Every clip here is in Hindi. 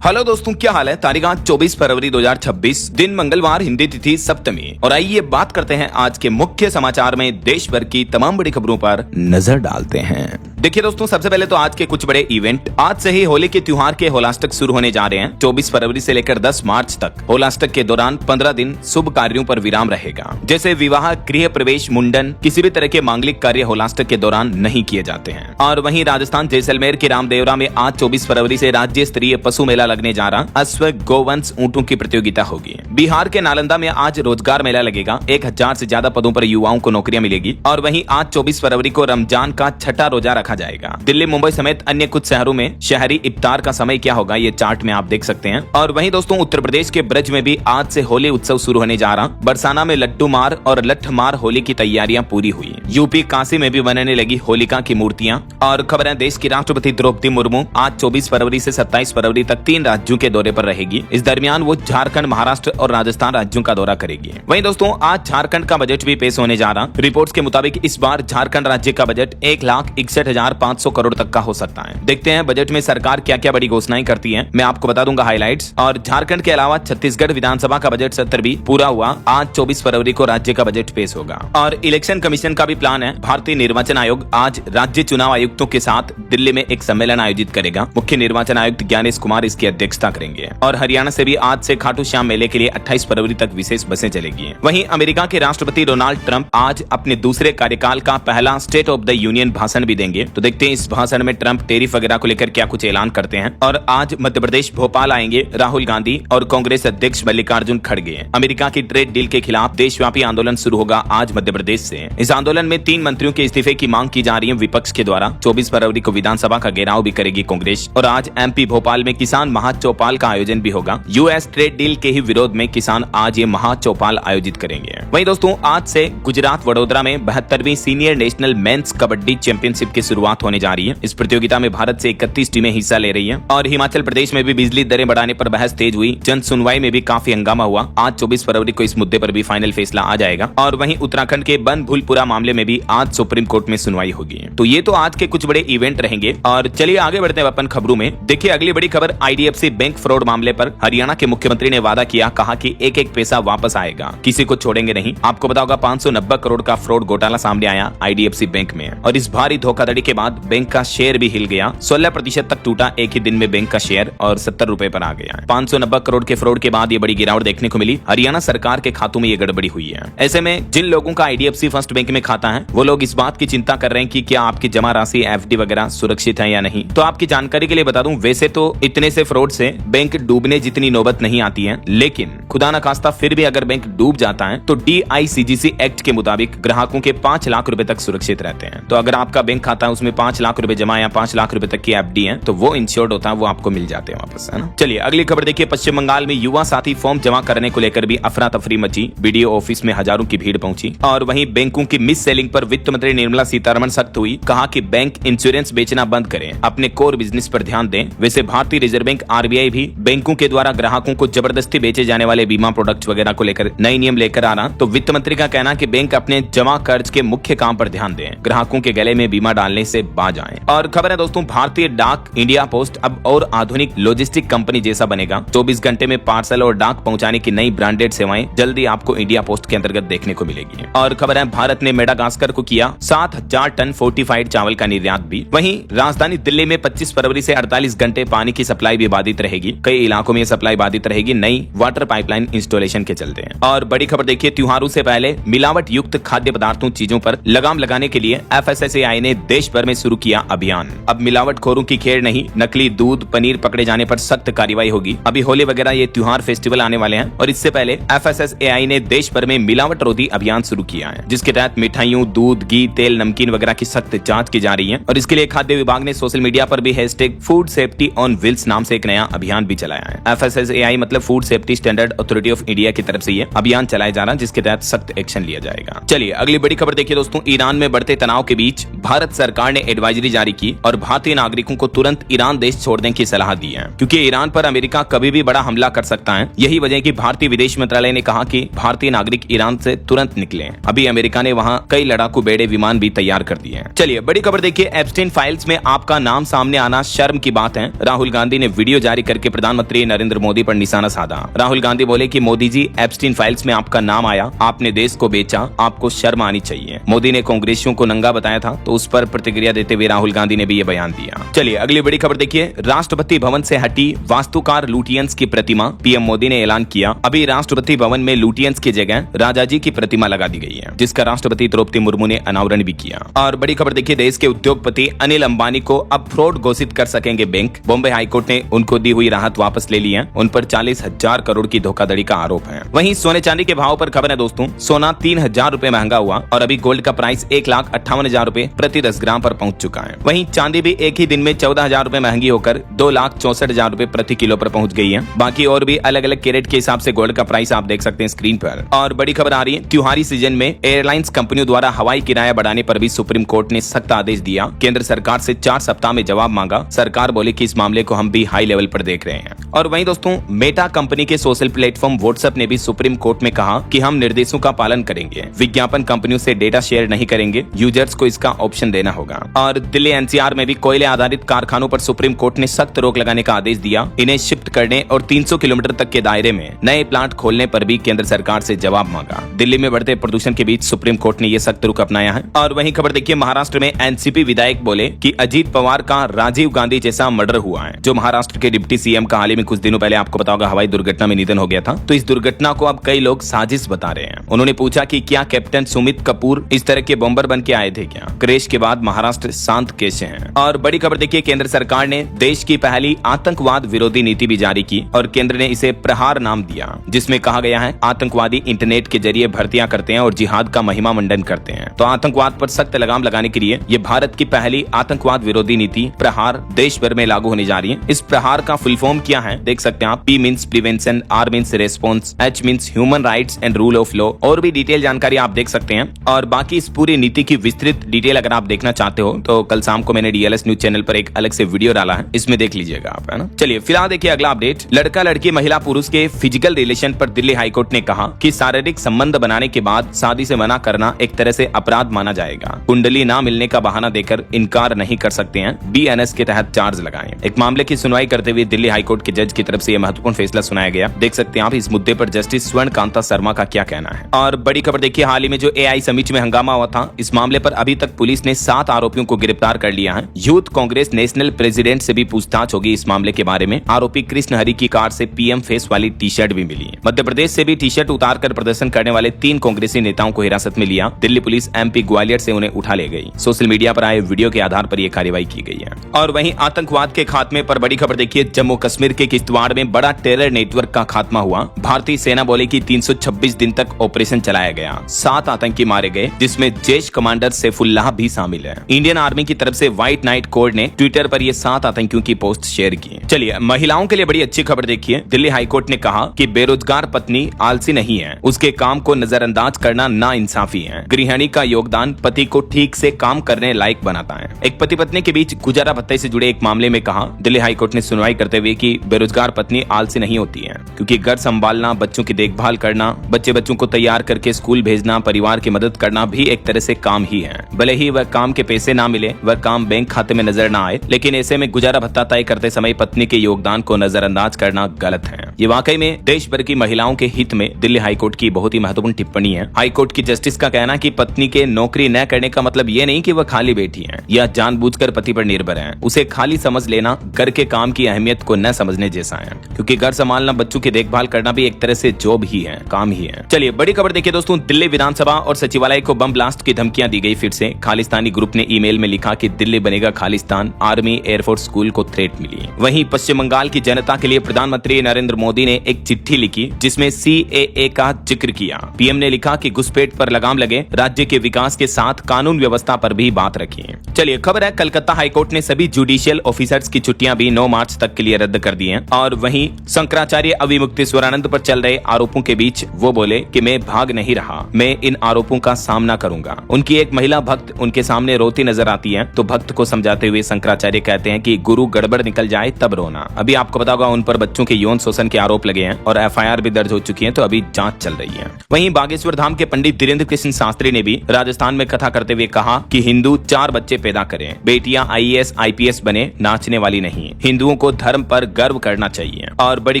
हेलो दोस्तों, क्या हाल है। तारीख आज 24 फरवरी 2026, दिन मंगलवार, हिंदी तिथि सप्तमी। और आइए बात करते हैं आज के मुख्य समाचार में देश भर की तमाम बड़ी खबरों पर नजर डालते हैं। देखिए दोस्तों, सबसे पहले तो आज के कुछ बड़े इवेंट। आज से ही होली के त्योहार के होलाष्टक शुरू होने जा रहे हैं। 24 फरवरी से लेकर 10 मार्च तक होलाष्टक के दौरान 15 दिन शुभ कार्यों पर विराम रहेगा। जैसे विवाह, गृह प्रवेश, मुंडन, किसी भी तरह के मांगलिक कार्य होलाष्टक के दौरान नहीं किए जाते हैं। और वहीं राजस्थान जैसलमेर के रामदेवरा में आज 24 फरवरी से राज्य स्तरीय पशु मेला लगने जा रहा। अश्व, गोवंश, ऊंटों की प्रतियोगिता होगी। बिहार के नालंदा में आज रोजगार मेला लगेगा। 1000 से ज्यादा पदों पर युवाओं को नौकरियां मिलेगी। और वहीं आज 24 फरवरी को रमजान का छठा रोजा रखा जाएगा। दिल्ली, मुंबई समेत अन्य कुछ शहरों में शहरी इफ्तार का समय क्या होगा, ये चार्ट में आप देख सकते हैं। और वहीं दोस्तों, उत्तर प्रदेश के ब्रज में भी आज से होली उत्सव शुरू होने जा रहा। बरसाना में लट्टू मार और लठ मार होली की तैयारियां पूरी हुई। यूपी काशी में भी बनने लगी होलिका की मूर्तियां। और खबर है, देश की राष्ट्रपति द्रौपदी मुर्मू आज 24 फरवरी से 27 फरवरी तक 3 राज्यों के दौरे पर रहेगी। इस दरमियान वो झारखंड, महाराष्ट्र और राजस्थान राज्यों का दौरा करेगी। वहीं दोस्तों, आज झारखंड का बजट भी पेश होने जा रहा। रिपोर्ट्स के मुताबिक इस बार झारखंड राज्य का बजट 1,61,500 करोड़ तक का हो सकता है। देखते हैं बजट में सरकार क्या क्या बड़ी घोषणाएं करती है। मैं आपको बता दूंगा हाइलाइट्स। और झारखंड के अलावा छत्तीसगढ़ विधानसभा का बजट सत्र भी पूरा हुआ। आज 24 फरवरी को राज्य का बजट पेश होगा। और इलेक्शन कमीशन का भी प्लान है। भारतीय निर्वाचन आयोग आज राज्य चुनाव आयुक्तों के साथ दिल्ली में एक सम्मेलन आयोजित करेगा। मुख्य निर्वाचन आयुक्त ज्ञानेश कुमार इसकी अध्यक्षता करेंगे। और हरियाणा से भी आज से खाटू श्याम मेले के लिए 28 फरवरी तक विशेष बसें चलेगी। वहीं अमेरिका के राष्ट्रपति डोनाल्ड ट्रंप आज अपने दूसरे कार्यकाल का पहला स्टेट ऑफ द यूनियन भाषण भी देंगे। तो देखते हैं इस भाषण में ट्रंप टैरिफ वगैरह को लेकर क्या कुछ ऐलान करते हैं। और आज मध्य प्रदेश भोपाल आएंगे राहुल गांधी और कांग्रेस अध्यक्ष मल्लिकार्जुन खड़गे। अमेरिका की ट्रेड डील के खिलाफ देशव्यापी आंदोलन शुरू होगा आज मध्य प्रदेश से। इस आंदोलन में 3 मंत्रियों के इस्तीफे की मांग की जा रही है विपक्ष के द्वारा। 24 फरवरी को विधानसभा का घेराव भी करेगी कांग्रेस। और आज एमपी भोपाल में किसान महाचौपाल का आयोजन भी होगा। यूएस ट्रेड डील के ही विरोध में किसान आज ये महाचौपाल आयोजित करेंगे। वहीं दोस्तों, आज से गुजरात वडोदरा में 72वीं senior national men's kabaddi championship की शुरुआत होने जा रही है। इस प्रतियोगिता में भारत से 31 टीमें हिस्सा ले रही हैं। और हिमाचल प्रदेश में भी बिजली दरें बढ़ाने पर बहस तेज हुई। जन सुनवाई में भी काफी हंगामा हुआ। आज 24 फरवरी को इस मुद्दे पर भी फाइनल फैसला आ जाएगा। और वहीं उत्तराखंड के बन भूलपुरा मामले में भी आज सुप्रीम कोर्ट में सुनवाई होगी। तो ये तो आज के कुछ बड़े इवेंट रहेंगे। और चलिए आगे बढ़ते हैं अपन खबरों में। देखिए अगली बड़ी खबर, आईडीएफसी बैंक फ्रॉड मामले पर हरियाणा के मुख्यमंत्री ने वादा किया, कहा कि एक एक पैसा वापस आएगा, किसी को छोड़ेंगे नहीं। आपको पता होगा 590 करोड़ का फ्रॉड घोटाला सामने आया आईडीएफसी बैंक में। और इस भारी धोखाधड़ी के बाद बैंक का शेयर भी हिल गया। 16% तक टूटा एक ही दिन में बैंक का शेयर और 70 रुपए पर आ गया। 590 करोड़ के फ्रॉड के बाद ये बड़ी गिरावट देखने को मिली। हरियाणा सरकार के खातों में ये गड़बड़ी हुई है। ऐसे में जिन लोगों का आईडीएफसी फर्स्ट बैंक में खाता है वो लोग इस बात की चिंता कर रहे हैं कि क्या आपकी जमा राशि एफडी वगैरह सुरक्षित है या नहीं। तो आपकी जानकारी के लिए बता दूं, वैसे तो इतने से फ्रॉड से बैंक डूबने जितनी नौबत नहीं आती है, लेकिन खुदा न खास्ता फिर भी अगर बैंक डूब जाता है तो DICGC एक्ट के मुताबिक ग्राहकों के 5 लाख रुपए तक सुरक्षित रहते हैं। तो अगर आपका बैंक खाता है उसमें 5 लाख रुपए जमा या 5 लाख रुपए तक की एफडी है तो वो इंश्योर्ड होता है, वो आपको मिल जाते हैं वापस, है ना। चलिए अगली खबर देखिए। पश्चिम बंगाल में युवा साथी फॉर्म जमा करने को लेकर भी अफरा तफरी मची। बीडीओ ऑफिस में हजारों की भीड़ पहुंची। और वहीं बैंकों की मिस सेलिंग पर वित्त मंत्री निर्मला सीतारमण सख्त हुई। कहा कि बैंक इंश्योरेंस बेचना बंद करें, अपने कोर बिजनेस पर ध्यान दें। वैसे भारतीय रिजर्व बैंक RBI भी बैंकों के द्वारा ग्राहकों को जबरदस्ती बेचे जाने वाले बीमा प्रोडक्ट्स वगैरह को लेकर नए नियम लेकर आ रहा। तो वित्त मंत्री का कहना कि बैंक अपने जमा कर्ज के मुख्य काम पर ध्यान दें, ग्राहकों के गले में बीमा डालने से बाज आएं। और खबर है दोस्तों, भारतीय डाक इंडिया पोस्ट अब और आधुनिक लॉजिस्टिक कंपनी जैसा बनेगा। 24 घंटे में पार्सल और डाक पहुंचाने की नई ब्रांडेड सेवाएं जल्दी आपको इंडिया पोस्ट के अंतर्गत देखने को मिलेगी। और खबर है, भारत ने मेडागास्कर को किया 7000 टन फोर्टिफाइड चावल का निर्यात भी। वहीं राजधानी दिल्ली में 25 फरवरी से 48 घंटे पानी की सप्लाई भी बाधित रहेगी। कई इलाकों में सप्लाई बाधित रहेगी नई वाटर पाइपलाइन इंस्टॉलेशन के चलते हैं। और बड़ी खबर देखिए, त्योहारों से पहले मिलावट युक्त खाद्य पदार्थों चीजों पर लगाम लगाने के लिए FSSAI ने देश भर में शुरू किया अभियान। अब मिलावटखोरों की खेर नहीं, नकली दूध पनीर पकड़े जाने पर सख्त कार्रवाई होगी। अभी होली वगैरह ये त्योहार फेस्टिवल आने वाले हैं और इससे पहले FSSAI ने देश भर में मिलावट रोधी अभियान शुरू किया है, जिसके तहत मिठाइयों, दूध, घी, तेल, नमकीन वगैरह की सख्त जांच की जा रही है। और इसके लिए खाद्य विभाग ने सोशल मीडिया पर भी #फूड सेफ्टी ऑन व्हील्स नाम से एक नया अभियान भी चलाया है। FSSAI मतलब food safety standard authority of India की तरफ से ये अभियान चलाया जा रहा है, जिसके तहत सख्त एक्शन लिया जाएगा। चलिए अगली बड़ी खबर देखिए दोस्तों, ईरान में बढ़ते तनाव के बीच भारत सरकार सरकार ने एडवाइजरी जारी की और भारतीय नागरिकों को तुरंत ईरान देश छोड़ने की सलाह दी है, क्योंकि ईरान पर अमेरिका कभी भी बड़ा हमला कर सकता है। यही वजह है कि भारतीय विदेश मंत्रालय ने कहा कि भारतीय नागरिक ईरान से तुरंत निकले। अभी अमेरिका ने वहां कई लड़ाकू बेड़े विमान भी तैयार कर दिए हैं। चलिए बड़ी खबर देखिए, एप्स्टीन फाइल्स में आपका नाम सामने आना शर्म की बात है। राहुल गांधी ने वीडियो जारी करके प्रधानमंत्री नरेंद्र मोदी पर निशाना साधा। राहुल गांधी बोले कि मोदी जी, एप्स्टीन फाइल्स में आपका नाम आया, आपने देश को बेचा, आपको शर्म आनी चाहिए। मोदी ने कांग्रेसियों को नंगा बताया था, तो उस पर प्रतिक्रिया देते हुए राहुल गांधी ने भी ये बयान दिया। चलिए अगली बड़ी खबर देखिए, राष्ट्रपति भवन से हटी वास्तुकार लुटियंस की प्रतिमा, पीएम मोदी ने ऐलान किया। अभी राष्ट्रपति भवन में लुटियंस की जगह राजा जी की प्रतिमा लगा दी गई है, जिसका राष्ट्रपति द्रौपदी मुर्मू ने अनावरण भी किया। और बड़ी खबर देखिए, देश के उद्योगपति अनिल अंबानी को अब फ्रॉड घोषित कर सकेंगे बैंक। बॉम्बे हाईकोर्ट ने उनको दी हुई राहत वापस ले ली है। उन पर 40,000 करोड़ की धोखाधड़ी का आरोप है। वहीं सोने चांदी के भाव पर खबर है दोस्तों, सोना 3,000 रुपए महंगा हुआ और अभी गोल्ड का प्राइस 1,58,000 रुपए प्रति 10 ग्राम पर पहुंच चुका है। वहीं चांदी भी एक ही दिन में 14,000 रुपए महंगी होकर 2,64,000 रुपए प्रति किलो पर पहुंच गई है। बाकी और भी अलग अलग कैरेट के हिसाब से गोल्ड का प्राइस आप देख सकते हैं स्क्रीन पर। और बड़ी खबर आ रही है, त्योहारी सीजन में एयरलाइंस कंपनियों द्वारा हवाई किराया बढ़ाने पर भी सुप्रीम कोर्ट ने सख्त आदेश दिया। केंद्र सरकार से 4 सप्ताह में जवाब मांगा। सरकार बोली कि इस मामले को हम भी हाई लेवल पर देख रहे हैं। और वहीं दोस्तों, मेटा कंपनी के सोशल प्लेटफॉर्म व्हाट्सएप ने भी सुप्रीम कोर्ट में कहा कि हम निर्देशों का पालन करेंगे, विज्ञापन कंपनियों से डेटा शेयर नहीं करेंगे, यूजर्स को इसका ऑप्शन देना होगा। और दिल्ली एनसीआर में भी कोयले आधारित कारखानों पर सुप्रीम कोर्ट ने सख्त रोक लगाने का आदेश दिया। इन्हें शिफ्ट करने और 300 किलोमीटर तक के दायरे में नए प्लांट खोलने पर भी केंद्र सरकार से जवाब मांगा। दिल्ली में बढ़ते प्रदूषण के बीच सुप्रीम कोर्ट ने यह सख्त रुख अपनाया है। और वहीं खबर देखिए, महाराष्ट्र में एनसीपी विधायक बोले कि अजीत पवार का राजीव गांधी जैसा मर्डर हुआ है। जो महाराष्ट्र के डिप्टी सीएम का हाल ही में कुछ दिनों पहले आपको पता होगा हवाई दुर्घटना में निधन हो गया था, तो इस दुर्घटना को अब कई लोग साजिश बता रहे हैं। उन्होंने पूछा कि क्या कैप्टन सुमित कपूर इस तरह के बॉम्बर बन के आए थे क्या? क्रैश के बाद महाराष्ट्र शांत कैसे है? और बड़ी खबर देखिए, केंद्र सरकार ने देश की पहली आतंकवाद विरोधी नीति भी जारी की और केंद्र ने इसे प्रहार नाम दिया, जिसमें कहा गया है आतंकवादी इंटरनेट के जरिए भर्तियां करते हैं और जिहाद का महिमा मंडन करते हैं। तो आतंकवाद पर सख्त लगाम लगाने के लिए ये भारत की पहली आतंकवाद विरोधी नीति प्रहार देश भर में लागू होने जा रही है। इस प्रहार का फुल फॉर्म क्या है देख सकते हैं आप। P means prevention, R means response, H means human rights and rule of law. और भी डिटेल जानकारी आप देख सकते हैं। और बाकी इस पूरी नीति की विस्तृत डिटेल अगर आप देखना चाहते हो तो कल शाम को मैंने डीएलएस न्यूज चैनल पर एक अलग से वीडियो डाला है, इसमें देख लीजिएगा आप, है ना। चलिए फिलहाल देखिए अगला अपडेट। लड़का लड़की महिला पुरुष के फिजिकल रिलेशन पर दिल्ली हाईकोर्ट ने कहा कि शारीरिक संबंध बनाने के बाद शादी से मना करना एक तरह से अपराध माना जाएगा। कुंडली ना मिलने का बहाना देकर इनकार नहीं कर सकते हैं, बीएनएस के तहत चार्ज लगाएं। एक मामले की सुनवाई करते हुए दिल्ली हाईकोर्ट के जज की तरफ से यह महत्वपूर्ण फैसला सुनाया गया। देख सकते हैं आप इस मुद्दे पर जस्टिस स्वर्ण कांता शर्मा का क्या कहना है। और बड़ी खबर देखिए, हाल ही में जो एआई समिट में हंगामा हुआ था, इस मामले पर अभी तक पुलिस ने 7 आरोपियों को गिरफ्तार कर लिया है। यूथ कांग्रेस नेशनल प्रेसिडेंट से भी पूछताछ होगी इस मामले के बारे में। आरोपी कृष्ण हरि की कार से पीएम फेस वाली टी शर्ट भी मिली। मध्य प्रदेश से भी टी शर्ट उतार कर प्रदर्शन करने वाले 3 कांग्रेसी नेताओं को हिरासत में लिया। दिल्ली पुलिस एमपी ग्वालियर से उन्हें उठा ले गई। सोशल मीडिया पर आए वीडियो के आधार पर यह कार्रवाई की गई है। और वहीं आतंकवाद के खात्मे पर बड़ी खबर देखिए, जम्मू कश्मीर के किश्तवाड़ में बड़ा टेरर नेटवर्क का खात्मा हुआ। भारतीय सेना बोले कि 326 दिन तक ऑपरेशन चलाया गया, 7 आतंकी मारे गए, जिसमें जैश कमांडर सैफुल्लाह भी शामिल है। इंडियन आर्मी की तरफ से व्हाइट नाइट कोड ने ट्विटर पर ये 7 आतंकियों की पोस्ट शेयर की। चलिए महिलाओं के लिए बड़ी अच्छी खबर देखिए, दिल्ली हाईकोर्ट ने कहा कि बेरोजगार पत्नी आलसी नहीं है, उसके काम को नजरअंदाज करना नाइंसाफी है। गृहिणी का योगदान पति को ठीक से काम करने लायक बनाता है। एक पति पत्नी के बीच गुजारा भत्ते से जुड़े एक मामले में कहा दिल्ली हाईकोर्ट ने सुनवाई करते हुए कि बेरोजगार पत्नी आलसी नहीं होती है, क्योंकि घर संभालना, बच्चों की देखभाल करना, बच्चों को तैयार करके स्कूल भेजना, परिवार की मदद करना भी एक तरह से काम ही है। भले ही वह काम के पैसे ना मिले, वह काम बैंक खाते में नजर ना आए, लेकिन ऐसे में गुजारा भत्ता तय करते समय पत्नी के योगदान को नजरअंदाज करना गलत है। ये वाकई में देश भर की महिलाओं के हित में दिल्ली हाईकोर्ट की बहुत ही महत्वपूर्ण टिप्पणी है। हाईकोर्ट की जस्टिस का कहना कि पत्नी के नौकरी न करने का मतलब ये नहीं कि वह खाली बैठी है या जानबूझकर पति पर निर्भर है। उसे खाली समझ लेना घर के काम की अहमियत को न समझने जैसा है, क्योंकि घर संभालना, बच्चों की देखभाल करना भी एक तरह से जॉब ही है, काम ही है। चलिए बड़ी खबर देखिए दोस्तों, दिल्ली विधानसभा और सचिवालय को बम ब्लास्ट की धमकियां दी गई। फिर से खालिस्तानी ग्रुप ने ईमेल में लिखा कि दिल्ली बनेगा खालिस्तान, आर्मी एयरफोर्स स्कूल को थ्रेट मिली। वहीं पश्चिम बंगाल की जनता के लिए प्रधानमंत्री नरेंद्र मोदी मोदी ने एक चिट्ठी लिखी जिसमें CAA का जिक्र किया। पीएम ने लिखा कि घुसपैठ पर लगाम लगे, राज्य के विकास के साथ कानून व्यवस्था पर भी बात रखी। चलिए खबर है, कलकत्ता हाईकोर्ट ने सभी जुडिशियल ऑफिसर्स की छुट्टियां भी 9 मार्च तक के लिए रद्द कर दी हैं। और वहीं शंकराचार्य अविमुक्तेश्वरानंद पर चल रहे आरोपों के बीच वो बोले कि मैं भाग नहीं रहा, मैं इन आरोपों का सामना करूंगा। उनकी एक महिला भक्त उनके सामने रोती नजर आती है, तो भक्त को समझाते हुए शंकराचार्य कहते हैं कि गुरु गड़बड़ निकल जाए तब रोना। अभी आपको पता होगा उन पर बच्चों के यौन शोषण के आरोप लगे हैं और FIR भी दर्ज हो चुकी है, तो अभी जांच चल रही है। वहीं बागेश्वर धाम के पंडित धीरेन्द्र कृष्ण शास्त्री ने भी राजस्थान में कथा करते हुए कहा कि हिंदू 4 बच्चे पैदा करें, बेटियां IAS IPS बने, नाचने वाली नहीं। हिंदुओं को धर्म पर गर्व करना चाहिए। और बड़ी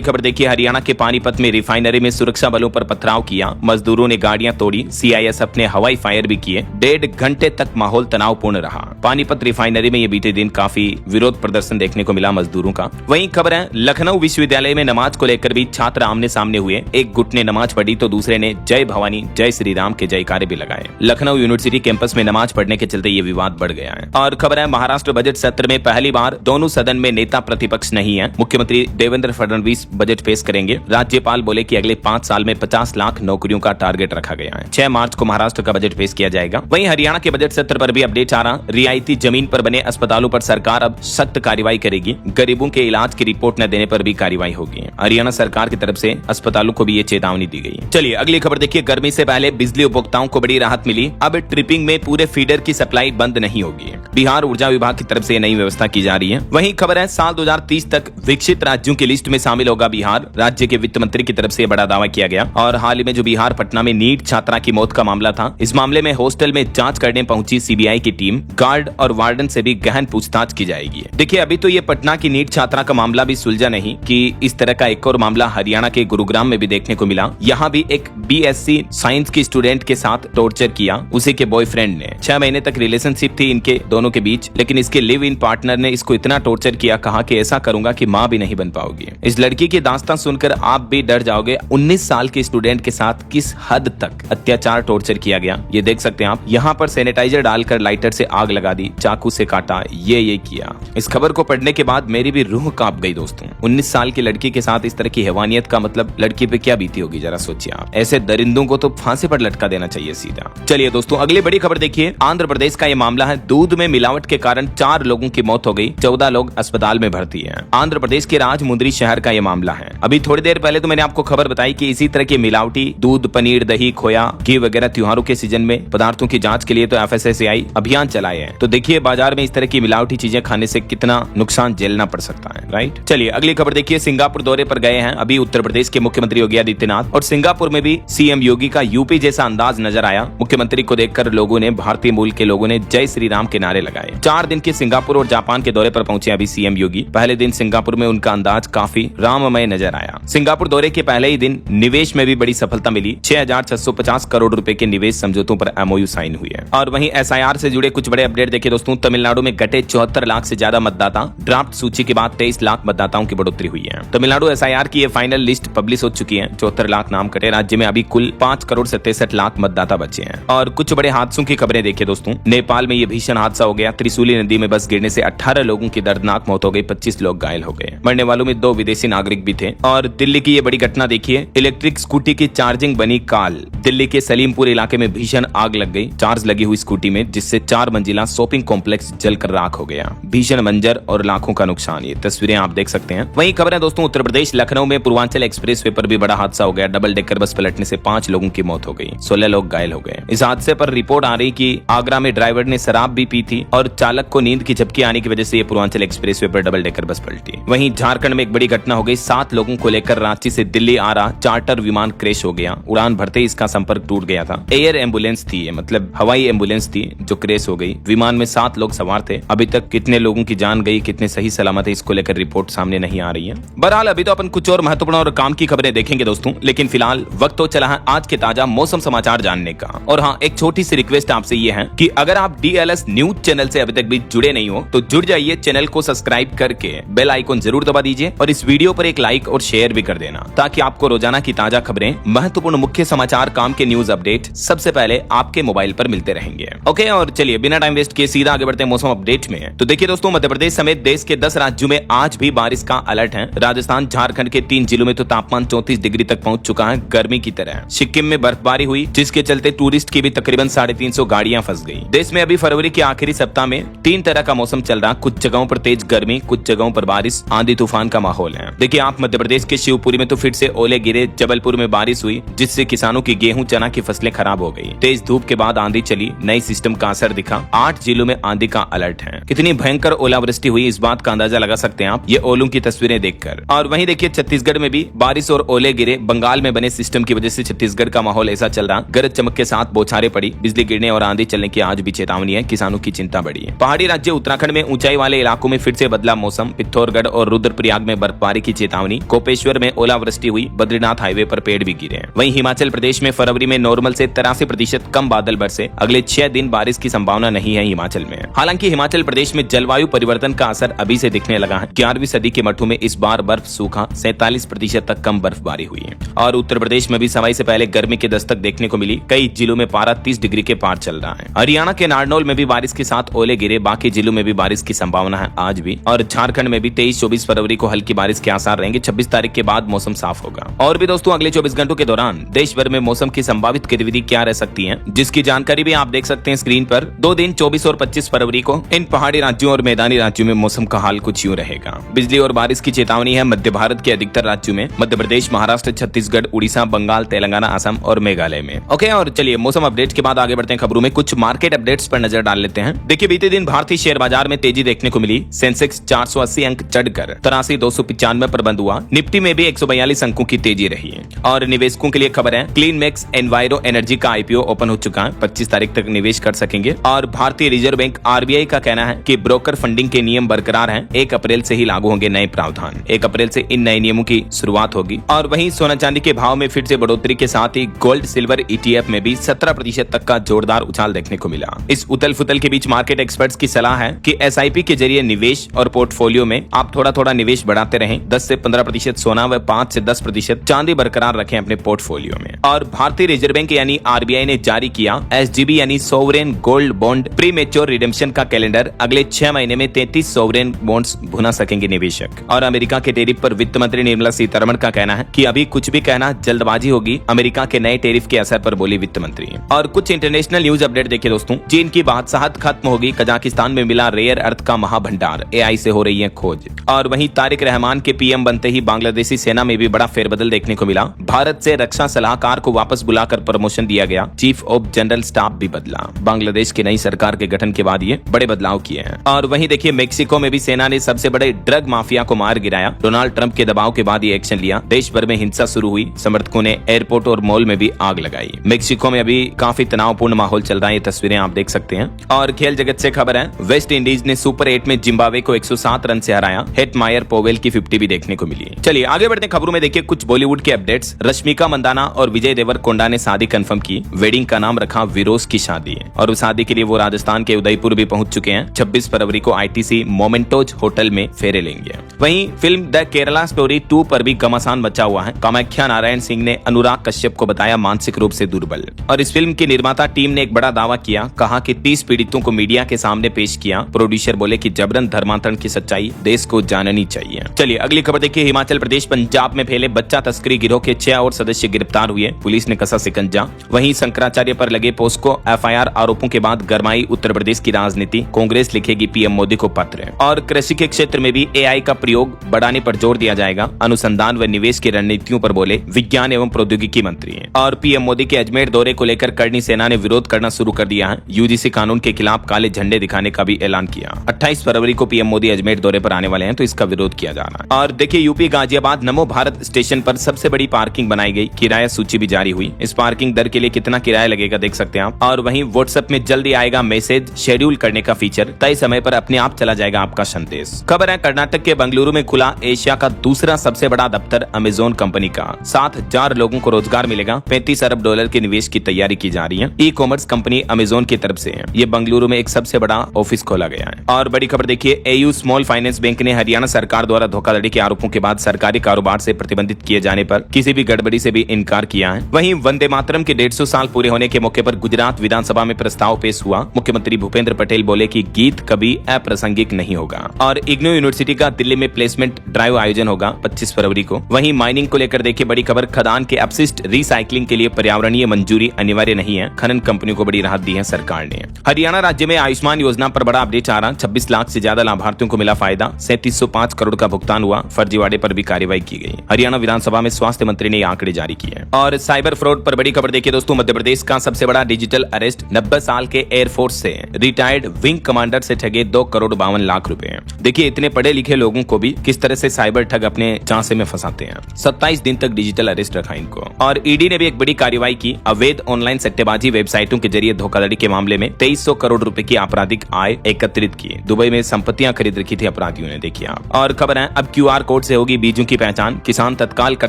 खबर देखिए, हरियाणा के पानीपत में रिफाइनरी में सुरक्षा बलों पर पथराव किया, मजदूरों ने गाड़ियां तोड़ी, CIS अपने हवाई फायर भी किए। 1.5 घंटे तक माहौल तनावपूर्ण रहा। पानीपत रिफाइनरी में ये बीते दिन काफी विरोध प्रदर्शन देखने को मिला मजदूरों का। वहीं खबर है, लखनऊ विश्वविद्यालय में नमाज को लेकर भी छात्र आमने सामने हुए। एक गुट ने नमाज पढ़ी तो दूसरे ने जय भवानी जय श्री राम के जयकारे भी लगाए। लखनऊ यूनिवर्सिटी कैंपस में नमाज पढ़ने के चलते ये विवाद बढ़ गया है। और खबर है, महाराष्ट्र बजट सत्र में पहली बार दोनों सदन में नेता प्रतिपक्ष नहीं है। मुख्यमंत्री देवेंद्र फडणवीस बजट पेश करेंगे। राज्यपाल बोले कि अगले 5 साल में 50 लाख नौकरियों का टारगेट रखा गया है। 6 मार्च को महाराष्ट्र का बजट पेश किया जाएगा। वहीं हरियाणा के बजट सत्र पर भी अपडेट आ रहा। रियायती जमीन पर बने अस्पतालों पर सरकार अब सख्त कार्रवाई करेगी। गरीबों के इलाज की रिपोर्ट न देने पर भी कार्रवाई होगी। हरियाणा सरकार की तरफ से अस्पतालों को भी ये चेतावनी दी गई। चलिए अगली खबर देखिए, गर्मी से पहले बिजली उपभोक्ताओं को बड़ी राहत मिली। अब ट्रिपिंग में पूरे फीडर की सप्लाई बंद नहीं होगी। बिहार ऊर्जा विभाग की तरफ से नई व्यवस्था की जा रही है। वहीं खबर है, साल 2030 तक विकसित राज्यों की लिस्ट में शामिल होगा बिहार। राज्य के वित्त मंत्री की तरफ से बड़ा दावा किया गया। और हाल ही में जो बिहार पटना में नीट छात्रा की मौत का मामला था, इस मामले में हॉस्टल में जांच करने पहुंची CBI की टीम। गार्ड और वार्डन से भी गहन पूछताछ की जाएगी। देखिए अभी तो ये पटना की नीट छात्रा का मामला भी सुलझा नहीं कि इस तरह का एक और मामला हरियाणा के गुरुग्राम में भी देखने को मिला। यहाँ भी एक BSc साइंस की स्टूडेंट के साथ टॉर्चर किया उसी के बॉयफ्रेंड ने। 6 महीने तक रिलेशनशिप थी इनके दोनों के बीच, लेकिन इसके लिव इन पार्टनर ने इसको इतना टॉर्चर किया, कहा कि ऐसा करूंगा कि माँ भी नहीं बन पाओगी। इस लड़की की दास्तान सुनकर आप भी डर जाओगे। 19 साल की स्टूडेंट के साथ किस हद तक अत्याचार टॉर्चर किया गया ये देख सकते हैं आप। यहाँ पर सैनिटाइजर डालकर लाइटर से आग लगा दी, चाकू से काटा, ये किया। इस खबर को पढ़ने के बाद मेरी भी रूह कांप गई दोस्तों। 19 साल की लड़की के साथ इस तरह की हैवानियत का मतलब लड़की पे क्या बीती होगी, जरा सोचिए आप। ऐसे दरिंदों को तो फांसी पर लटका देना चाहिए सीधा। चलिए दोस्तों अगली बड़ी खबर देखिए, आंध्र प्रदेश का ये मामला है। दूध में मिलावट के कारण 4 लोगों की मौत हो गई, 14 लोग अस्पताल में भर्ती हैं। आंध्र प्रदेश के राजमुंद्री शहर का ये मामला है। अभी थोड़ी देर पहले तो मैंने आपको खबर बताई कि इसी तरह के मिलावटी दूध, पनीर, दही, खोया, घी वगैरह त्योहारों के सीजन में पदार्थों की जांच के लिए तो FSSAI अभियान चलाए हैं। तो देखिए बाजार में इस तरह की मिलावटी चीजें खाने से कितना नुकसान झेलना पड़ सकता है, राइट। चलिए अगली खबर देखिए, सिंगापुर दौरे पर गए हैं अभी उत्तर प्रदेश के मुख्यमंत्री योगी आदित्यनाथ। और सिंगापुर में भी CM योगी का यूपी जैसा अंदाज नजर आया। मुख्यमंत्री को देखकर लोगों ने, भारतीय मूल के लोगों ने जय श्री राम के नारे लगाए। 4 दिन के सिंगापुर और जापान के दौरे पर पहुंचे अभी CM योगी। पहले दिन सिंगापुर में उनका अंदाज काफी राममय नजर आया। सिंगापुर दौरे के पहले ही दिन निवेश में भी बड़ी सफलता मिली। 6,650 करोड़ रुपए के निवेश समझौतों पर MOU साइन हुई है। और वहीं SIR से जुड़े कुछ बड़े अपडेट देखिए दोस्तों, तमिलनाडु में घटे 74 लाख से ज्यादा मतदाता। ड्राफ्ट सूची के बाद 23 लाख मतदाताओं की बढ़ोतरी हुई है। तमिलनाडु SIR की ये फाइनल लिस्ट पब्लिश हो चुकी है। 74 लाख नाम कटे। राज्य में अभी कुल 5 करोड़ 67 लाख मतदाता बचे हैं। और कुछ बड़े हादसों की खबरें देखिए दोस्तों, नेपाल में ये भीषण हादसा हो गया। त्रिशूली नदी में बस गिरने से 18 लोगों की दर्दनाक मौत हो गई, 25 लोग घायल हो गए। मरने वालों में 2 विदेशी नागरिक भी थे। और दिल्ली की ये बड़ी घटना देखिए, इलेक्ट्रिक स्कूटी की चार्जिंग बनी काल। दिल्ली के सलीमपुर इलाके में भीषण आग लग गई चार्ज लगी हुई स्कूटी में, जिससे 4 मंजिला शॉपिंग कॉम्प्लेक्स जलकर राख हो गया। भीषण मंजर और लाखों का नुकसान, ये तस्वीरें आप देख सकते हैं। वहीं खबर है दोस्तों, उत्तर प्रदेश लखनऊ में पूर्वांचल एक्सप्रेसवे पर भी बड़ा हादसा हो गया। डबल डेकर बस पलटने से 5 लोगों की मौत हो गई, 16 लोग घायल हो गए। इस हादसे पर रिपोर्ट आ रही कि आगरा में ड्राइवर ने शराब भी पी थी और चालक को नींद की झपकी आने की वजह से ये पूर्वांचल एक्सप्रेसवे पर डबल डेकर बस पलटी। वहीं झारखंड में एक बड़ी घटना हो गई। 7 लोगों को लेकर रांची से दिल्ली आ रहा चार्टर विमान क्रैश हो गया। उड़ान भरते ही इसका संपर्क टूट गया था। एयर एम्बुलेंस थी ये, मतलब हवाई एम्बुलेंस थी जो क्रैश हो गई। विमान में 7 लोग सवार थे। अभी तक कितने लोगों की जान गई, कितने सही सलामत है, इसको लेकर रिपोर्ट सामने नहीं आ रही है। बहरहाल अभी तो अपन कुछ और महत्वपूर्ण और काम की खबरें देखेंगे दोस्तों, लेकिन फिलहाल वक्त तो चला है आज के ताजा मौसम समाचार जानने का। और हाँ, एक छोटी सी रिक्वेस्ट आपसे ये है कि अगर आप DLS न्यूज चैनल से अभी तक भी जुड़े नहीं हो तो जुड़ जाइए। चैनल को सब्सक्राइब करके बेल आइकन जरूर दबा दीजिए और इस वीडियो पर एक लाइक और शेयर भी कर देना, ताकि आपको रोजाना की ताजा खबरें, महत्वपूर्ण मुख्य समाचार, काम के न्यूज अपडेट सबसे पहले आपके मोबाइल पर मिलते रहेंगे। ओके, और चलिए बिना टाइम वेस्ट किए सीधा आगे बढ़ते हैं मौसम अपडेट में। तो देखिए दोस्तों, मध्य प्रदेश समेत देश के 10 राज्यों में आज भी बारिश का अलर्ट है। राजस्थान, झारखंड, उत्तराखंड के 3 जिलों में तो तापमान 34 डिग्री तक पहुंच चुका है, गर्मी की तरह। सिक्किम में बर्फबारी हुई, जिसके चलते टूरिस्ट की भी तकरीबन 350 गाड़ियां फंस गई। देश में अभी फरवरी के आखिरी सप्ताह में 3 तरह का मौसम चल रहा। कुछ जगहों पर तेज गर्मी, कुछ जगहों पर बारिश, आंधी तूफान का माहौल है। देखिए आप, मध्य प्रदेश के शिवपुरी में तो फिर से ओले गिरे, जबलपुर में बारिश हुई, जिससे किसानों की गेहूं चना की फसलें खराब हो गई। तेज धूप के बाद आंधी चली, नई सिस्टम का असर दिखा। 8 जिलों में आंधी का अलर्ट है। कितनी भयंकर ओलावृष्टि हुई, इस बात का अंदाजा लगा सकते हैं आप ये ओलों की तस्वीरें देखकर। और वहीं देखिए छत्तीसगढ़ में भी बारिश और ओले गिरे। बंगाल में बने सिस्टम की वजह से छत्तीसगढ़ का माहौल ऐसा चल रहा। गरज चमक के साथ बौछारें पड़ी, बिजली गिरने और आंधी चलने की आज भी चेतावनी है। किसानों की चिंता बढ़ी है। पहाड़ी राज्य उत्तराखंड में ऊंचाई वाले इलाकों में फिर से बदला मौसम। पिथौरगढ़ और रुद्रप्रयाग में बर्फबारी की चेतावनी। कोपेश्वर में ओलावृष्टि हुई, बद्रीनाथ हाईवे पर पेड़ भी गिरे। वहीं हिमाचल प्रदेश में फरवरी में नॉर्मल से 83% कम बादल बरसे। अगले 6 दिन बारिश की संभावना नहीं है हिमाचल में। हालांकि हिमाचल प्रदेश में जलवायु परिवर्तन का असर अभी से दिखने लगा है। 11वीं सदी के मठों में इस बार बर्फ सूखा, 47% तक कम बर्फबारी हुई है। और उत्तर प्रदेश में भी समय से पहले गर्मी की दस्तक देखने को मिली। कई जिलों में पारा 30 डिग्री के पार चल रहा है। हरियाणा के नारनौल में भी बारिश के साथ ओले गिरे। बाकी जिलों में भी बारिश की संभावना है आज भी। और झारखंड में भी 23-24 फरवरी को हल्की बारिश के आसार रहेंगे। 26 तारीख के बाद मौसम साफ होगा। और भी दोस्तों, अगले 24 घंटों के दौरान देश भर में मौसम की संभावित गतिविधि क्या रह सकती है, जिसकी जानकारी भी आप देख सकते हैं स्क्रीन पर। 2 दिन 24 और 25 फरवरी को इन पहाड़ी राज्यों और मैदानी राज्यों में मौसम का हाल कुछ यूं रहेगा। बिजली और बारिश की चेतावनी है मध्य भारत के अधिकतर राज्यों में, मध्य प्रदेश, महाराष्ट्र, छत्तीसगढ़, उड़ीसा, बंगाल, तेलंगाना, असम और मेघालय में। ओके, और चलिए मौसम अपडेट के बाद आगे बढ़ते हैं खबरों में। कुछ मार्केट अपडेट्स पर नजर डाल लेते हैं। देखिए बीते दिन भारतीय शेयर बाजार में तेजी देखने को मिली। सेंसेक्स 480 अंक चढ़कर 83,295 पर बंद हुआ। निफ्टी में भी 142 अंकों की तेजी रही है। और निवेशकों के लिए खबर है, क्लीन मैक्स एनवायरो एनर्जी का आईपीओ ओपन हो चुका है। 25 तारीख तक निवेश कर सकेंगे। और भारतीय रिजर्व बैंक आरबीआई का कहना है कि ब्रोकर फंडिंग के नियम बरकरार हैं। 1 अप्रैल से ही लागू होंगे नए प्रावधान। 1 अप्रैल से इन नए नियमों की शुरुआत होगी। और वहीं सोना चांदी के भाव में फिर से बढ़ोतरी के साथ ही गोल्ड सिल्वर ईटीएफ में भी 17% तक का जोरदार उछाल देखने को मिला। इस उथल फुथल के बीच मार्केट एक्सपर्ट्स की सलाह है कि एसआईपी के जरिए निवेश और पोर्टफोलियो में आप थोड़ा थोड़ा निवेश बढ़ाते रहें। 10 से 15% सोना व 5 से 10% चांदी बरकरार रखें अपने पोर्टफोलियो में। और भारतीय रिजर्व बैंक यानी आरबीआई ने जारी किया एसजीबी यानी sovereign gold bond pre mature redemption का कैलेंडर। अगले 6 महीने में 33 सोवरेन बॉन्ड्स भुना सकेंगे निवेशक। और अमेरिका के टेरिफ पर वित्त मंत्री निर्मला सीतारमण का कहना है कि अभी कुछ भी कहना जल्दबाजी होगी। अमेरिका के नए टेरिफ के असर पर बोली वित्त मंत्री। और कुछ इंटरनेशनल न्यूज अपडेट देखिए दोस्तों। चीन की बादशाहत खत्म होगी। कजाकिस्तान में मिला रेयर अर्थ का महाभंडार। एआई से हो रही है खोज। और वहीं तारिक रहमान के पीएम बनते ही बांग्लादेशी सेना में भी बड़ा फेरबदल देखने को मिला। भारत से रक्षा सलाहकार को वापस बुलाकर प्रमोशन दिया गया। चीफ ऑफ जनरल स्टाफ भी बदला। बांग्लादेश की नई सरकार के गठन के बाद ये बड़े बदलाव किए हैं। और वहीं देखिए मेक्सिको में भी सेना ने सबसे बड़े ड्रग माफिया को मार गिराया। डोनाल्ड ट्रंप के दबाव के बाद ये एक्शन लिया। देश भर में हिंसा शुरू हुई। समर्थकों ने एयरपोर्ट और मॉल में भी आग लगाई। मेक्सिको में अभी काफी तनावपूर्ण माहौल चल रहा है। ये तस्वीरें आप देख सकते हैं। और खेल जगत से खबर है, वेस्ट इंडीज ने सुपर 8 में जिम्बाब्वे को 107 रन से हराया। हेटमायर पोवेल की 50 भी देखने को मिली। चलिए आगे बढ़ते हैं खबरों में। देखिए कुछ बॉलीवुड के अपडेट्स। रश्मिका मंदाना और विजय देवरकोंडा ने शादी कंफर्म की। वेडिंग का नाम रखा विरोस की शादी। और शादी के लिए वो राजस्थान के उदयपुर भी पहुंच चुके हैं। 26 फरवरी को आईटीसी मोमेंटोज होटल में फेरे लेंगे। वहीं फिल्म द केरला स्टोरी 2 पर भी घमासान मचा हुआ है। कामाख्या नारायण सिंह ने अनुराग कश्यप को बताया मानसिक रूप से दुर्बल। और इस फिल्म की निर्माता टीम ने एक बड़ा दावा किया। कहा कि 30 पीड़ितों को मीडिया के सामने पेश किया। प्रोड्यूसर बोले कि जबरन धर्मांतरण की सच्चाई देश को जाननी चाहिए। चलिए अगली खबर देखिए। हिमाचल प्रदेश पंजाब में फैले बच्चा तस्करी गिरोह के 6 और सदस्य गिरफ्तार हुए। पुलिस ने कसा शिकंजा। वहीं शंकराचार्य पर लगे पोस्को एफआईआर आरोपों के बाद गरमाई उत्तर प्रदेश की राजनीति। कांग्रेस लिखेगी पीएम मोदी को पत्र। और कृषि के क्षेत्र में भी एआई का प्रयोग बढ़ाने पर जोर दिया जाएगा। अनुसंधान व निवेश की रणनीतियों पर बोले विज्ञान एवं प्रौद्योगिकी मंत्री। और पीएम मोदी के अजमेर दौरे को लेकर करनी सेना ने विरोध करना शुरू कर दिया है। यूजीसी कानून के खिलाफ काले झंडे दिखाने का भी ऐलान किया। 28 फरवरी को पीएम मोदी अजमेर दौरे पर आने वाले हैं, तो इसका विरोध किया जा रहा है। और देखिए यूपी गाजियाबाद नमो भारत स्टेशन पर सबसे बड़ी पार्किंग बनाई गई। किराया सूची भी जारी हुई। इस पार्किंग दर के लिए कितना किराया लगेगा देख सकते हैं आप। और वहीं व्हाट्सएप में जल्दी आएगा मैसेज शेड्यूल करने का फीचर। तय समय पर अपने आप चला जाएगा आपका संदेश। खबर है कर्नाटक के बेंगलुरु में खुला एशिया का दूसरा सबसे बड़ा दफ्तर अमेजोन कंपनी का। 7,000 लोगों को रोजगार मिलेगा। 35 अरब डॉलर के निवेश की तैयारी की जा रही है। ई कॉमर्स कंपनी अमेजोन की तरफ से ये बेंगलुरु में एक सबसे बड़ा ऑफिस खोला गया है। और बड़ी खबर देखिए, एयू स्मॉल फाइनेंस बैंक ने हरियाणा सरकार द्वारा धोखाधड़ी के आरोपों के बाद सरकारी कारोबार से प्रतिबंधित किए जाने पर किसी भी गड़बड़ी से भी इनकार किया है। वहीं वंदे मातरम के 150 साल पूरे होने के मौके पर गुजरात विधानसभा में प्रस्ताव पेश हुआ। मुख्यमंत्री भूपेंद्र पटेल बोले कि गीत कभी अप्रासंगिक नहीं होगा। और इग्नू यूनिवर्सिटी का दिल्ली में प्लेसमेंट ड्राइव आयोजन होगा। होगा 25 फरवरी को। वहीं माइनिंग को लेकर देखिए बड़ी खबर, खदान के अपशिष्ट रिसाइकलिंग के लिए पर्यावरणीय मंजूरी अनिवार्य नहीं है, खनन कंपनियों को बड़ी राहत दी है सरकार ने। हरियाणा राज्य में आयुष्मान योजना पर बड़ा अपडेट आ रहा, 26 लाख से ज्यादा लाभार्थियों को मिला फायदा, 3705 करोड़ का भुगतान हुआ, फर्जीवाड़े पर भी कार्रवाई की गई। हरियाणा विधानसभा में स्वास्थ्य मंत्री ने आंकड़े जारी किए। और साइबर फ्रॉड पर बड़ी खबर देखिए दोस्तों, मध्य प्रदेश का सबसे बड़ा डिजिटल अरेस्ट, 90 साल के एयरफोर्स से रिटायर्ड विंग कमांडर से ठगे 2,52,00,000 रुपए। देखिए इतने पढ़े लिखे लोगों को भी किस तरह से साइबर ठग अपने झांसे में फंसाते हैं। 27 दिन तक डिजिटल अरेस्ट रखा इनको। और ईडी ने भी एक बड़ी कार्रवाई की, अवैध ऑनलाइन सट्टेबाजी वेबसाइटों के जरिए धोखाधड़ी के मामले में 2300 करोड़ रुपए की आपराधिक आय एकत्रित की। दुबई में संपत्तियां खरीद रखी थी अपराधियों ने, देखिए आप। और खबर है अब QR कोड से होगी बीजों की पहचान, किसान तत्काल कर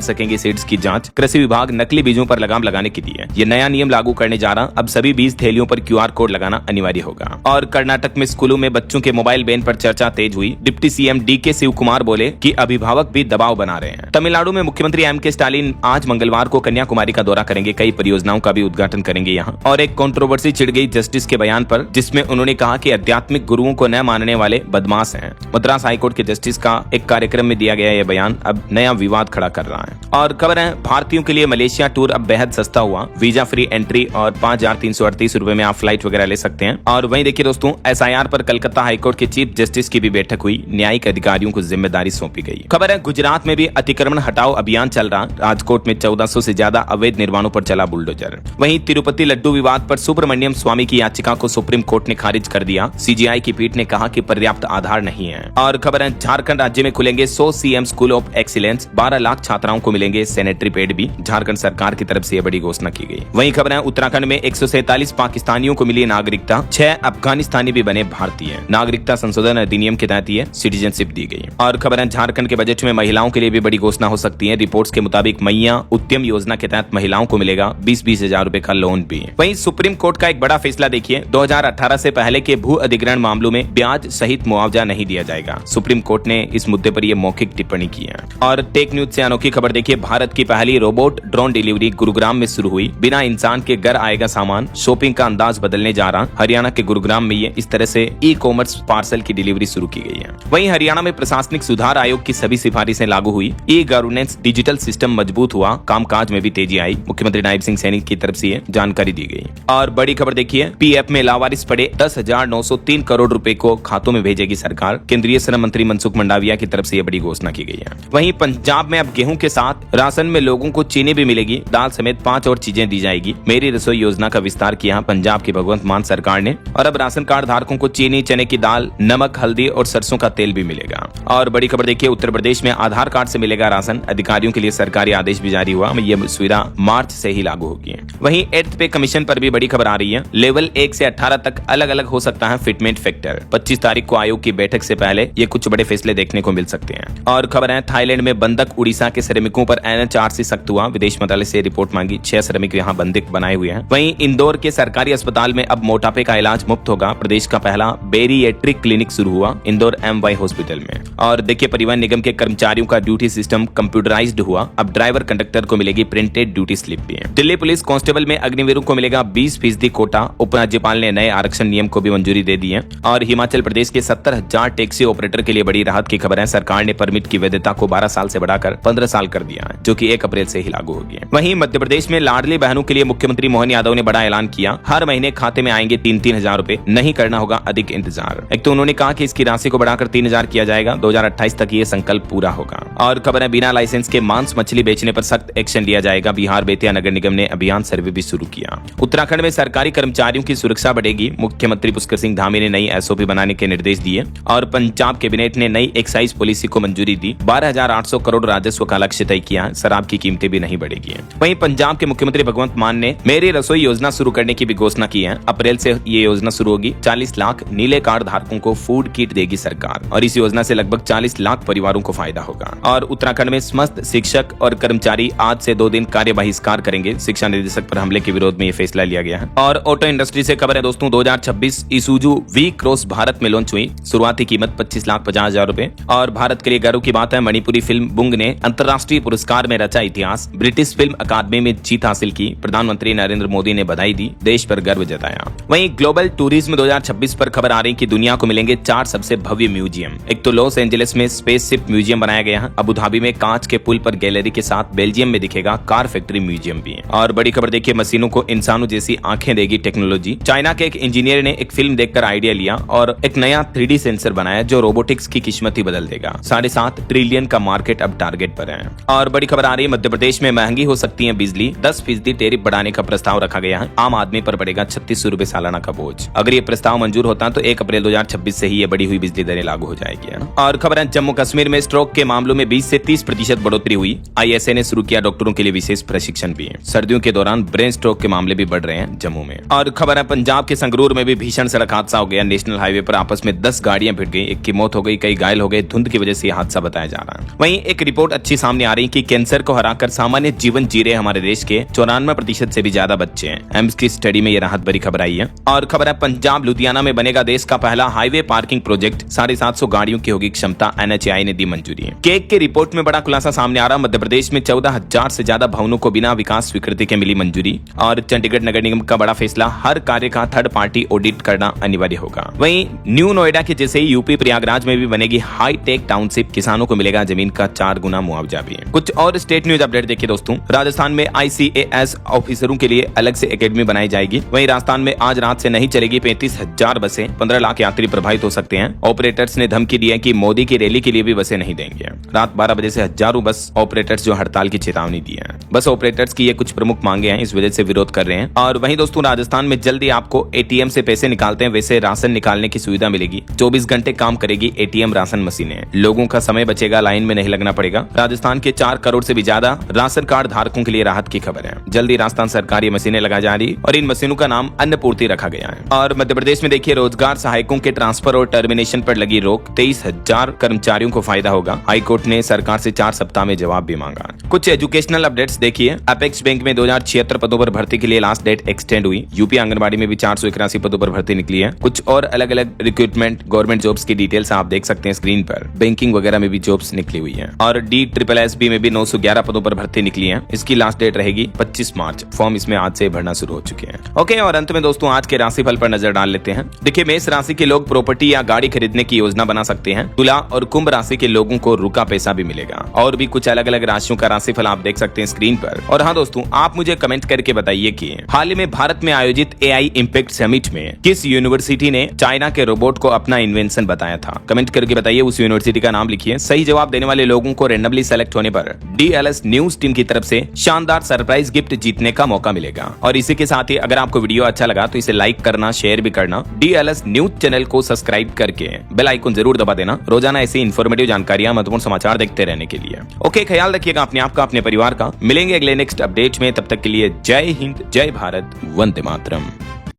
सकेंगे सीड्स की जांच, कृषि विभाग नकली बीजों पर लगाम लगाने के लिए ये नया नियम लागू करने जा रहा, अब सभी बीज थैलियों पर QR कोड लगाना अनिवार्य होगा। और कर्नाटक में स्कूलों में बच्चों के मोबाइल बैन पर चर्चा तेज हुई, deputy CM DK Shiv Kumar बोले कि अभिभावक भी दबाव बना रहे हैं। तमिलनाडु में मुख्यमंत्री MK स्टालिन आज मंगलवार को कन्याकुमारी का दौरा करेंगे, कई परियोजनाओं का भी उद्घाटन करेंगे यहाँ। और एक कंट्रोवर्सी छिड़ गई जस्टिस के बयान पर, जिसमें उन्होंने कहा कि आध्यात्मिक गुरुओं को न मानने वाले बदमाश हैं। मद्रास हाईकोर्ट के जस्टिस का एक कार्यक्रम में दिया गया यह बयान अब नया विवाद खड़ा कर रहा है। और खबर है भारतीयों के लिए मलेशिया टूर अब बेहद सस्ता हुआ, वीजा फ्री एंट्री और 5,338 रुपए में आप फ्लाइट वगैरह ले सकते हैं। और वहीं देखिए दोस्तों, SIR पर कलकत्ता हाईकोर्ट के चीफ जस्टिस की भी बैठक हुई, न्यायिक अधिकारियों को जिम्मेदारी सौंपी गई। खबर है गुजरात में भी अतिक्रमण हटाओ अभियान चल रहा, राजकोट में 1400 से ज्यादा अवैध निर्माणों पर चला बुलडोजर। वहीं तिरुपति लड्डू विवाद पर सुब्रमण्यम स्वामी की याचिका को सुप्रीम कोर्ट ने खारिज कर दिया, CGI की पीठ ने कहा कि पर्याप्त आधार नहीं है। और खबर है झारखंड राज्य में खुलेंगे 100 CM school of excellence, 12 lakh छात्राओं को मिलेंगे सैनिटरी पैड भी, झारखंड सरकार की तरफ से यह बड़ी घोषणा की गई। वहीं खबर है उत्तराखंड में 147 पाकिस्तानियों को मिली नागरिकता, 6 अफगानिस्तानी भी बने भारतीय। नागरिकता संशोधन अधिनियम के तहत ये सिटीजनशिप दी गई। और खबर है झारखंड के बजट में महिलाओं के लिए भी बड़ी घोषणा हो सकती है, रिपोर्ट्स के मुताबिक मैया उद्यम योजना के तहत महिलाओं को मिलेगा 20-20 हजार रुपए का लोन भी। वहीं सुप्रीम कोर्ट का एक बड़ा फैसला देखिए, 2018 से पहले के भू अधिग्रहण मामलों में ब्याज सहित मुआवजा नहीं दिया जाएगा। सुप्रीम कोर्ट ने इस मुद्दे पर यह मौखिक टिप्पणी की है। और टेक न्यूज से अनोखी खबर देखिए, भारत की पहली रोबोट ड्रोन डिलीवरी गुरुग्राम में शुरू हुई, बिना इंसान के घर आएगा सामान, शॉपिंग का अंदाज बदलने जा रहा। हरियाणा के गुरुग्राम में ये इस तरह से ई-कॉमर्स पार्सल की डिलीवरी शुरू की गई है। वहीं हरियाणा में प्रशासनिक सुधार आयोग की सभी सिफारिशें लागू हुई, ई गवर्नेंस डिजिटल सिस्टम मजबूत हुआ, कामकाज में भी तेजी आई, मुख्यमंत्री नायब सिंह सैनी की तरफ से ये जानकारी दी गई। और बड़ी खबर देखिए, PF में लावारिस पड़े 10,903 करोड़ रुपए को खातों में भेजेगी सरकार, केंद्रीय श्रम मंत्री मनसुख मंडाविया की तरफ से यह बड़ी घोषणा की गई है। वहीं पंजाब में अब गेहूं के साथ राशन में लोगों को चीनी भी मिलेगी, दाल समेत 5 और चीजें दी जाएगी। मेरी रसोई योजना का विस्तार किया पंजाब की भगवंत मान सरकार ने, और अब राशन कार्ड धारकों को चीनी, चने की दाल, नमक, हल्दी और सरसों का तेल भी मिलेगा। और बड़ी खबर देखिए, उत्तर प्रदेश में आधार कार्ड से मिलेगा राशन, अधिकारियों के लिए सरकारी आदेश भी जारी हुआ, यह सुविधा मार्च से ही लागू होगी। वहीं 8th पे कमीशन पर भी बड़ी खबर आ रही है, लेवल 1 से 18 तक अलग अलग हो सकता है फिटमेंट फैक्टर। 25 तारीख को आयोग की बैठक से पहले ये कुछ बड़े फैसले देखने को मिल सकते हैं। और खबर है थाईलैंड में बंधक उड़ीसा के श्रमिकों पर NHRC सख्त हुआ, विदेश मंत्रालय से रिपोर्ट मांगी, 6 श्रमिक यहाँ बंधक बनाए हुए हैं। वहीं इंदौर के सरकारी अस्पताल में अब मोटापे का इलाज मुफ्त होगा, प्रदेश का पहला बेरिएट्रिक क्लिनिक शुरू हुआ इंदौर MY हॉस्पिटल में। और देखिए परिवहन निगम के कर्मचारियों का ड्यूटी सिस्टम कंप्यूटराइज्ड हुआ, अब ड्राइवर कंडक्टर को मिलेगी प्रिंटेड ड्यूटी स्लिप भी। दिल्ली पुलिस कांस्टेबल में अग्निवीरों को मिलेगा 20% कोटा, उपराज्यपाल ने नए आरक्षण नियम को भी मंजूरी दे दी है। और हिमाचल प्रदेश के 70,000 टैक्सी ऑपरेटर के लिए बड़ी राहत की खबर है, सरकार ने परमिट की वैधता को 12 साल से बढ़ाकर 15 साल कर दिया है, जो कि 1 अप्रैल से ही लागू होगी। वहीं मध्य प्रदेश में लाडली बहनों के लिए मुख्यमंत्री मोहन यादव ने बड़ा ऐलान किया, हर महीने खाते में आएंगे 3-3 हजार रुपए, नहीं करना होगा अधिक इंतजार। एक तो उन्होंने कहा कि इसकी राशि को बढ़ाकर 3,000 किया जाएगा, 2028 तक ये संकल्प पूरा होगा। और खबर है बिना लाइसेंस के मांस मछली बेचने पर सख्त एक्शन लिया जाएगा, बिहार बेतिया नगर निगम ने अभियान सर्वे भी शुरू किया। उत्तराखंड में सरकारी कर्मचारियों की सुरक्षा बढ़ेगी, मुख्यमंत्री पुष्कर सिंह धामी ने नई SOP बनाने के निर्देश दिए। और पंजाब कैबिनेट ने नई एक्साइज पॉलिसी को मंजूरी दी, 12,800 करोड़ राजस्व का लक्ष्य तय किया, शराब की कीमतें भी नहीं बढ़ेगी। वहीं पंजाब के मुख्यमंत्री भगवंत मान ने मेरी रसोई योजना शुरू करने की भी घोषणा की है, अप्रैल से ये योजना शुरू होगी, 40 लाख नीले कार्ड धारकों को फूड किट देगी सरकार, और इस योजना से लगभग 40 लाख परिवारों को फायदा होगा। और उत्तराखंड में समस्त शिक्षक और कर्मचारी आज से 2 दिन कार्य बहिष्कार करेंगे, शिक्षा निदेशक पर हमले के विरोध में ये फैसला लिया गया है। और ऑटो इंडस्ट्री से खबर है दोस्तों, 2026 ईसुजू V-क्रॉस भारत में लॉन्च हुई, शुरुआती कीमत 25,50,000 रुपए। और भारत के लिए गर्व की बात है, मणिपुरी फिल्म बुंग ने अंतर्राष्ट्रीय पुरस्कार में रचा इतिहास, ब्रिटिश फिल्म अकादमी में जीत हासिल की, प्रधानमंत्री नरेंद्र मोदी ने बधाई दी, देश पर गर्व जताया। वहीं ग्लोबल टूरिज्म 2026 पर खबर आ रही कि दुनिया को मिलेंगे 4 सबसे भव्य म्यूजियम। एक तो लॉस एंजलिस में स्पेसशिप म्यूजियम बनाया गया है। अबू धाबी में कांच के पुल पर गैलरी के साथ बेल्जियम में दिखेगा कार फैक्ट्री म्यूजियम भी है। और बड़ी खबर देखिए, मशीनों को इंसानों जैसी आंखें देगी टेक्नोलॉजी। चाइना के एक इंजीनियर ने एक फिल्म देखकर आइडिया लिया और एक नया 3D सेंसर बनाया जो रोबोटिक्स की किस्मत ही बदल देगा। 7.5 ट्रिलियन का मार्केट अब टारगेट पर है। और बड़ी खबर आ रही है, मध्य प्रदेश में महंगी हो सकती है बिजली, 10% टैरिफ बढ़ाने का प्रस्ताव रखा गया है। आम आदमी पर पड़ेगा 3600 रुपए सालाना का बोझ। अगर ये प्रस्ताव मंजूर होता है तो 1 अप्रैल 2026 से ही ये बढ़ी हुई बिजली दरें लागू हो जाएगी। और खबर है, जम्मू कश्मीर में स्ट्रोक के मामलों में 20 से 30% बढ़ोतरी हुई। ISA ने शुरू किया डॉक्टरों के लिए विशेष प्रशिक्षण भी। सर्दियों के दौरान ब्रेन स्ट्रोक के मामले भी बढ़ रहे हैं जम्मू में। और खबर है, पंजाब के संगरूर में भी भीषण सड़क हादसा हो गया। नेशनल हाईवे पर आपस में 10 गाड़ियां भिड़ गई, एक की मौत हो गई, कई घायल हो गए। धुंध की वजह से यह हादसा बताया जा रहा है। वहीं एक रिपोर्ट अच्छी सामने आ रही है कि कैंसर को हराकर सामान्य जीवन जी रहे हमारे देश के 94% से भी ज्यादा बच्चे हैं। एम्स की स्टडी में यह राहत भरी खबर आई है। और खबर है, पंजाब लुधियाना में बनेगा देश का पहला हाईवे पार्किंग प्रोजेक्ट। 750 गाड़ियों की होगी क्षमता। NHAI ने दी मंजूरी। केक के रिपोर्ट में बड़ा खुलासा सामने आ रहा। मध्य प्रदेश में 14,000 से ज्यादा भवनों को बिना विकास स्वीकृति के मिली मंजूरी। और चंडीगढ़ नगर निगम का बड़ा फैसला, हर कार्य का थर्ड पार्टी ऑडिट करना अनिवार्य होगा। वहीं न्यू नोएडा के जैसे ही यूपी प्रयागराज में भी बनेगी हाई टेक टाउनशिप। किसानों को मिलेगा जमीन का 4 गुना मुआवजा भी। कुछ और स्टेट न्यूज अपडेट देखिए दोस्तों। राजस्थान में ICAS ऑफिसरों के लिए अलग से एकेडमी बनाई जाएगी। वहीं राजस्थान में आज रात से नहीं चलेगी 35,000 बसें। 15 लाख यात्री प्रभावित हो सकते हैं। ऑपरेटर्स ने धमकी दी है कि मोदी की रैली के लिए भी बसें नहीं देंगे। रात 12 बजे से हजारों बस ऑपरेटर्स जो हड़ताल की चेतावनी दी है। बस ऑपरेटर्स की ये कुछ प्रमुख मांगे हैं, इस वजह से विरोध कर रहे हैं। और वहीं दोस्तों, राजस्थान में जल्दी आपको ATM से पैसे निकालते हैं वैसे राशन निकालने की सुविधा मिलेगी। 24 घंटे काम करेगी ATM राशन मशीनें। लोगों का समय बचेगा, लाइन में नहीं लगना पड़ेगा। राजस्थान के 4 करोड़ से भी ज्यादा राशन कार्ड धारकों के लिए राहत की खबर है। जल्दी राजस्थान सरकार ये मशीनें लगा जा रही और इन मशीनों का नाम अन्नपूर्ति रखा गया है। और मध्य प्रदेश में देखिए, रोजगार सहायकों के ट्रांसफर और टर्मिनेशन पर लगी रोक। 23,000 कर्मचारियों को फायदा होगा। हाईकोर्ट ने सरकार से 4 सप्ताह में जवाब भी मांगा। कुछ एजुकेशनल अपडेट्स देखिए। अपेक्स बैंक में 2076 पदों पर भर्ती के लिए लास्ट डेट एक्सटेंड हुई। यूपी आंगनबाड़ी में भी 481 पदों पर भर्ती निकली है। कुछ और अलग अलग रिक्रूटमेंट गवर्नमेंट जॉब्स की डिटेल्स आप देख सकते हैं स्क्रीन पर। बैंकिंग वगैरह में भी जॉब्स निकली हुई है। और DSSB में भी 911 पदों पर भर्ती निकली है। इसकी लास्ट डेट रहेगी 25 मार्च। फॉर्म इसमें आज से भरना शुरू हो चुके हैं। ओके, और अंत में दोस्तों आज के राशिफल पर नजर डाल लेते हैं। देखिए, मेष राशि के लोग प्रॉपर्टी या गाड़ी खरीदने की योजना बना सकते हैं। तुला और कुंभ राशि के लोगों को रुका पैसा भी मिलेगा। और भी कुछ अलग अलग राशियों का राशिफल आप देख सकते हैं स्क्रीन पर। और हाँ दोस्तों, आप मुझे कमेंट करके बताइए कि हाल ही में भारत में आयोजित AI इम्पैक्ट समिट में किस यूनिवर्सिटी ने चाइना के रोबोट को अपना इन्वेंशन बताया था। कमेंट करके बताइए, उस यूनिवर्सिटी का नाम लिखिए। सही जवाब देने वाले लोगों को रैंडमली सेलेक्ट होने पर DLS न्यूज टीम की तरफ से शानदार सरप्राइज गिफ्ट जीतने का मौका मिलेगा। और इसी के साथ ही अगर आपको वीडियो अच्छा लगा तो इसे लाइक करना, शेयर भी करना। DLS न्यूज चैनल को सब्सक्राइब करके बेल आइकन जरूर दबा देना, रोजाना ऐसी इन्फॉर्मेटिव जानकारियां, महत्वपूर्ण समाचार देखते रहने के लिए। ओके, ख्याल रखिएगा अपने आप का, अपने परिवार का। मिलेंगे अगले नेक्स्ट अपडेट में, तब तक के लिए जय हिंद, जय भारत, वंदे मातरम।